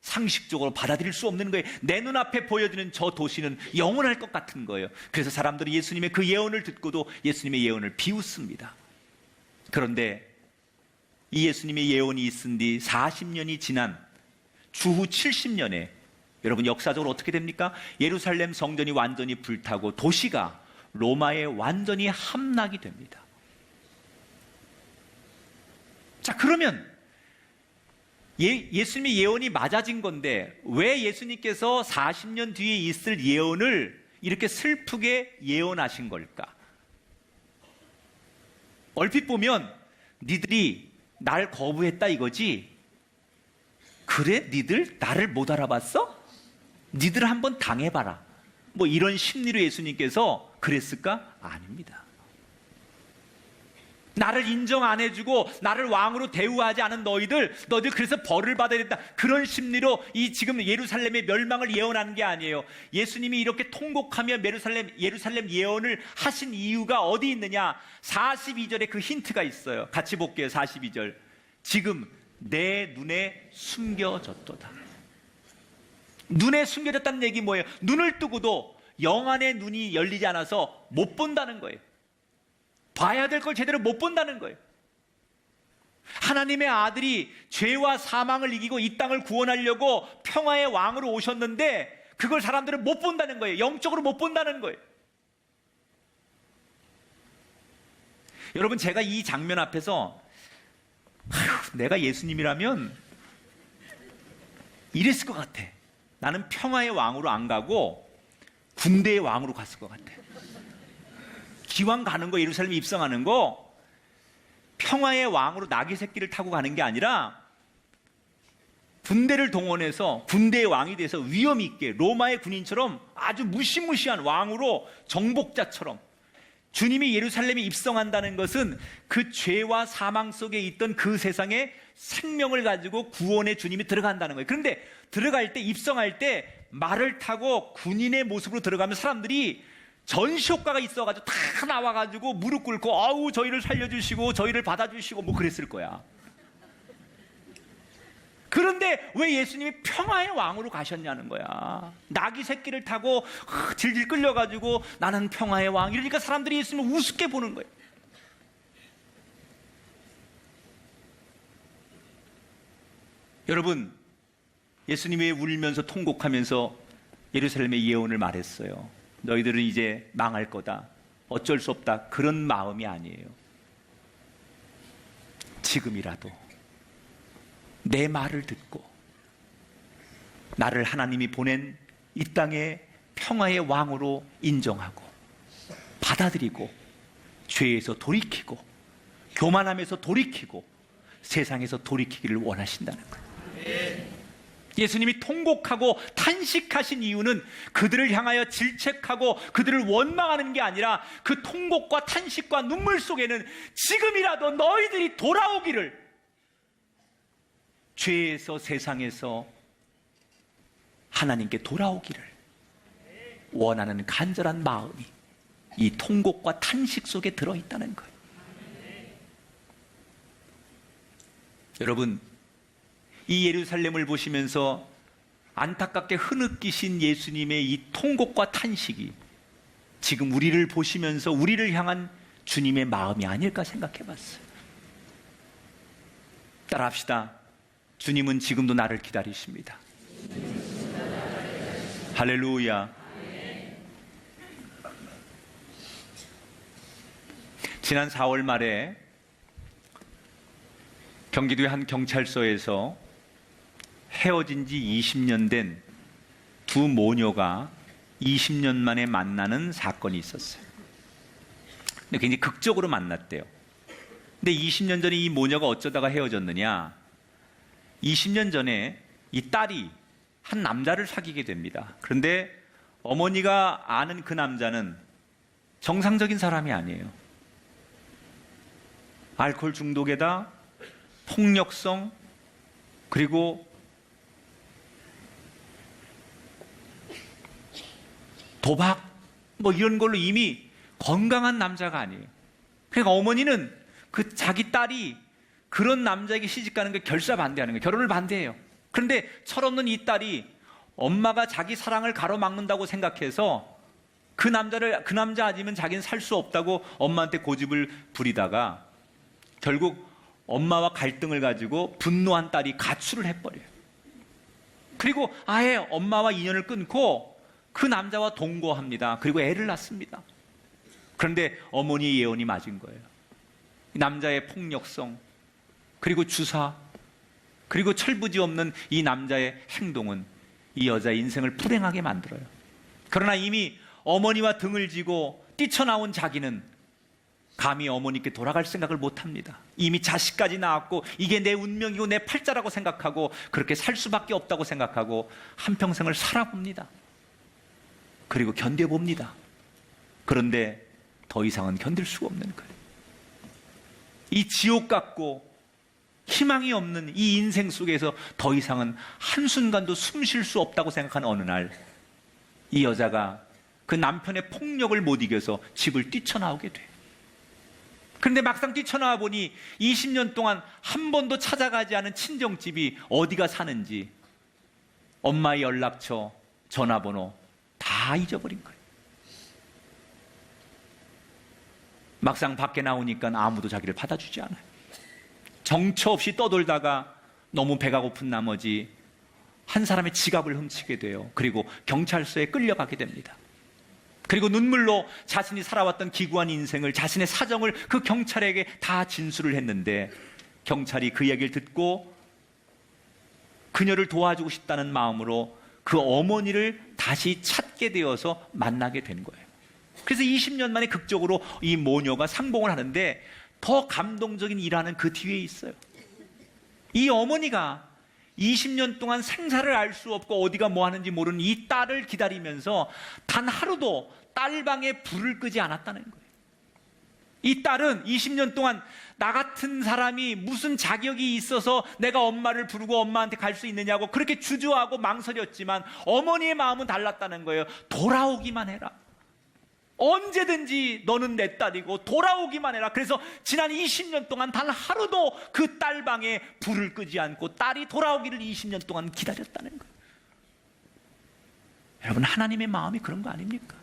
상식적으로 받아들일 수 없는 거예요. 내 눈앞에 보여지는 저 도시는 영원할 것 같은 거예요. 그래서 사람들이 예수님의 그 예언을 듣고도 예수님의 예언을 비웃습니다. 그런데 이 예수님의 예언이 있은 뒤 40년이 지난 주후 70년에 여러분 역사적으로 어떻게 됩니까? 예루살렘 성전이 완전히 불타고 도시가 로마에 완전히 함락이 됩니다. 자, 그러면 예수님의 예언이 맞아진 건데 왜 예수님께서 40년 뒤에 있을 예언을 이렇게 슬프게 예언하신 걸까? 얼핏 보면 니들이 날 거부했다 이거지? 그래? 니들 나를 못 알아봤어? 니들 한번 당해봐라. 뭐 이런 심리로 예수님께서 그랬을까? 아닙니다. 나를 인정 안 해주고 나를 왕으로 대우하지 않은 너희들 그래서 벌을 받아야 된다. 그런 심리로 이 지금 예루살렘의 멸망을 예언하는 게 아니에요. 예수님이 이렇게 통곡하며 예루살렘 예언을 하신 이유가 어디 있느냐? 42절에 그 힌트가 있어요. 같이 볼게요. 42절. 지금 내 눈에 숨겨졌도다. 눈에 숨겨졌다는 얘기 뭐예요? 눈을 뜨고도 영안의 눈이 열리지 않아서 못 본다는 거예요. 봐야 될 걸 제대로 못 본다는 거예요. 하나님의 아들이 죄와 사망을 이기고 이 땅을 구원하려고 평화의 왕으로 오셨는데 그걸 사람들은 못 본다는 거예요. 영적으로 못 본다는 거예요. 여러분, 제가 이 장면 앞에서 내가 예수님이라면 이랬을 것 같아. 나는 평화의 왕으로 안 가고 군대의 왕으로 갔을 것 같아. 기왕 가는 거, 예루살렘에 입성하는 거, 평화의 왕으로 나귀 새끼를 타고 가는 게 아니라 군대를 동원해서 군대의 왕이 돼서 위험 있게 로마의 군인처럼 아주 무시무시한 왕으로 정복자처럼, 주님이 예루살렘에 입성한다는 것은 그 죄와 사망 속에 있던 그 세상에 생명을 가지고 구원의 주님이 들어간다는 거예요. 그런데 들어갈 때, 입성할 때 말을 타고 군인의 모습으로 들어가면 사람들이 전시 효과가 있어가지고 다 나와가지고 무릎 꿇고 아우 저희를 살려주시고 저희를 받아주시고 뭐 그랬을 거야. 그런데 왜 예수님이 평화의 왕으로 가셨냐는 거야. 나귀 새끼를 타고 질질 끌려가지고 나는 평화의 왕, 이러니까 사람들이 예수님을 우습게 보는 거예요. 여러분, 예수님이 울면서 통곡하면서 예루살렘의 예언을 말했어요. 너희들은 이제 망할 거다, 어쩔 수 없다, 그런 마음이 아니에요. 지금이라도 내 말을 듣고 나를 하나님이 보낸 이 땅의 평화의 왕으로 인정하고 받아들이고 죄에서 돌이키고 교만함에서 돌이키고 세상에서 돌이키기를 원하신다는 거예요. 예수님이 통곡하고 탄식하신 이유는 그들을 향하여 질책하고 그들을 원망하는 게 아니라 그 통곡과 탄식과 눈물 속에는 지금이라도 너희들이 돌아오기를, 죄에서 세상에서 하나님께 돌아오기를 원하는 간절한 마음이 이 통곡과 탄식 속에 들어있다는 거예요. 여러분, 이 예루살렘을 보시면서 안타깝게 흐느끼신 예수님의 이 통곡과 탄식이 지금 우리를 보시면서 우리를 향한 주님의 마음이 아닐까 생각해 봤어요. 따라합시다. 주님은 지금도 나를 기다리십니다. 할렐루야. 지난 4월 말에 경기도의 한 경찰서에서 헤어진 지 20년 된 두 모녀가 20년 만에 만나는 사건이 있었어요. 근데 굉장히 극적으로 만났대요. 근데 20년 전에 이 모녀가 어쩌다가 헤어졌느냐? 20년 전에 이 딸이 한 남자를 사귀게 됩니다. 그런데 어머니가 아는 그 남자는 정상적인 사람이 아니에요. 알코올 중독에다 폭력성, 그리고 도박, 뭐 이런 걸로 이미 건강한 남자가 아니에요. 그러니까 어머니는 그 자기 딸이 그런 남자에게 시집가는 게 결사 반대하는 거예요. 결혼을 반대해요. 그런데 철없는 이 딸이 엄마가 자기 사랑을 가로막는다고 생각해서 그 남자 아니면 자기는 살 수 없다고 엄마한테 고집을 부리다가 결국 엄마와 갈등을 가지고 분노한 딸이 가출을 해버려요. 그리고 아예 엄마와 인연을 끊고 그 남자와 동거합니다. 그리고 애를 낳습니다. 그런데 어머니의 예언이 맞은 거예요. 이 남자의 폭력성, 그리고 주사, 그리고 철부지 없는 이 남자의 행동은 이 여자의 인생을 불행하게 만들어요. 그러나 이미 어머니와 등을 지고 뛰쳐나온 자기는 감히 어머니께 돌아갈 생각을 못합니다. 이미 자식까지 낳았고 이게 내 운명이고 내 팔자라고 생각하고 그렇게 살 수밖에 없다고 생각하고 한평생을 살아봅니다. 그리고 견뎌봅니다. 그런데 더 이상은 견딜 수가 없는 거예요. 이 지옥 같고 희망이 없는 이 인생 속에서 더 이상은 한순간도 숨 쉴 수 없다고 생각하는 어느 날, 이 여자가 그 남편의 폭력을 못 이겨서 집을 뛰쳐나오게 돼요. 그런데 막상 뛰쳐나와 보니 20년 동안 한 번도 찾아가지 않은 친정집이 어디가 사는지, 엄마의 연락처, 전화번호 다 잊어버린 거예요. 막상 밖에 나오니까 아무도 자기를 받아주지 않아요. 정처 없이 떠돌다가 너무 배가 고픈 나머지 한 사람의 지갑을 훔치게 돼요. 그리고 경찰서에 끌려가게 됩니다. 그리고 눈물로 자신이 살아왔던 기구한 인생을, 자신의 사정을 그 경찰에게 다 진술을 했는데, 경찰이 그 얘기를 듣고 그녀를 도와주고 싶다는 마음으로 그 어머니를 다시 찾게 되어서 만나게 된 거예요. 그래서 20년 만에 극적으로 이 모녀가 상봉을 하는데 더 감동적인 일화는 그 뒤에 있어요. 이 어머니가 20년 동안 생사를 알 수 없고 어디가 뭐 하는지 모르는 이 딸을 기다리면서 단 하루도 딸방에 불을 끄지 않았다는 거예요. 이 딸은 20년 동안 나 같은 사람이 무슨 자격이 있어서 내가 엄마를 부르고 엄마한테 갈 수 있느냐고 그렇게 주저하고 망설였지만 어머니의 마음은 달랐다는 거예요. 돌아오기만 해라. 언제든지 너는 내 딸이고 돌아오기만 해라. 그래서 지난 20년 동안 단 하루도 그 딸방에 불을 끄지 않고 딸이 돌아오기를 20년 동안 기다렸다는 거예요. 여러분, 하나님의 마음이 그런 거 아닙니까?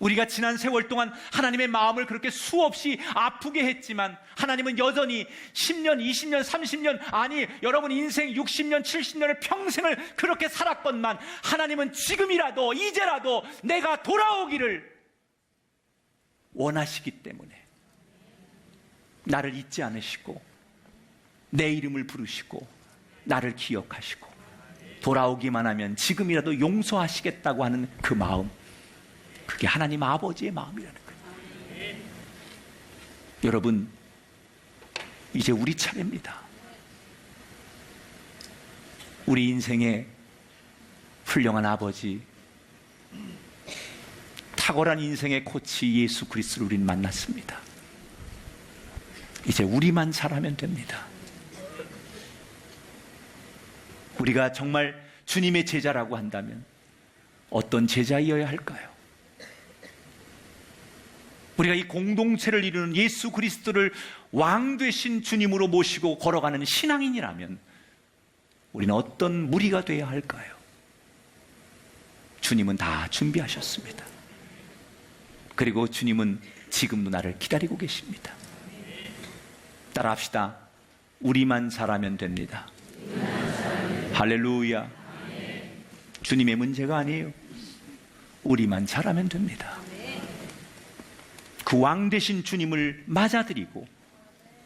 우리가 지난 세월 동안 하나님의 마음을 그렇게 수없이 아프게 했지만 하나님은 여전히 10년, 20년, 30년, 아니 여러분 인생 60년, 70년을 평생을 그렇게 살았건만 하나님은 지금이라도 이제라도 내가 돌아오기를 원하시기 때문에 나를 잊지 않으시고 내 이름을 부르시고 나를 기억하시고 돌아오기만 하면 지금이라도 용서하시겠다고 하는 그 마음, 그게 하나님 아버지의 마음이라는 거예요. 여러분, 이제 우리 차례입니다. 우리 인생의 훌륭한 아버지, 탁월한 인생의 코치 예수 그리스도를 우리는 만났습니다. 이제 우리만 잘하면 됩니다. 우리가 정말 주님의 제자라고 한다면 어떤 제자이어야 할까요? 우리가 이 공동체를 이루는 예수 그리스도를 왕 되신 주님으로 모시고 걸어가는 신앙인이라면 우리는 어떤 무리가 되어야 할까요? 주님은 다 준비하셨습니다. 그리고 주님은 지금도 나를 기다리고 계십니다. 따라합시다. 우리만 잘하면 됩니다. 할렐루야. 주님의 문제가 아니에요. 우리만 잘하면 됩니다. 그 왕 되신 주님을 맞아들이고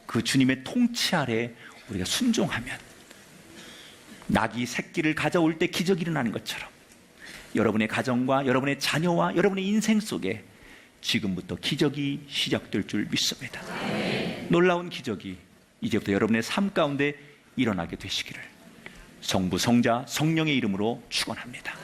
그 주님의 통치 아래 우리가 순종하면 낙이 새끼를 가져올 때 기적이 일어나는 것처럼 여러분의 가정과 여러분의 자녀와 여러분의 인생 속에 지금부터 기적이 시작될 줄 믿습니다. 놀라운 기적이 이제부터 여러분의 삶 가운데 일어나게 되시기를 성부, 성자, 성령의 이름으로 축원합니다.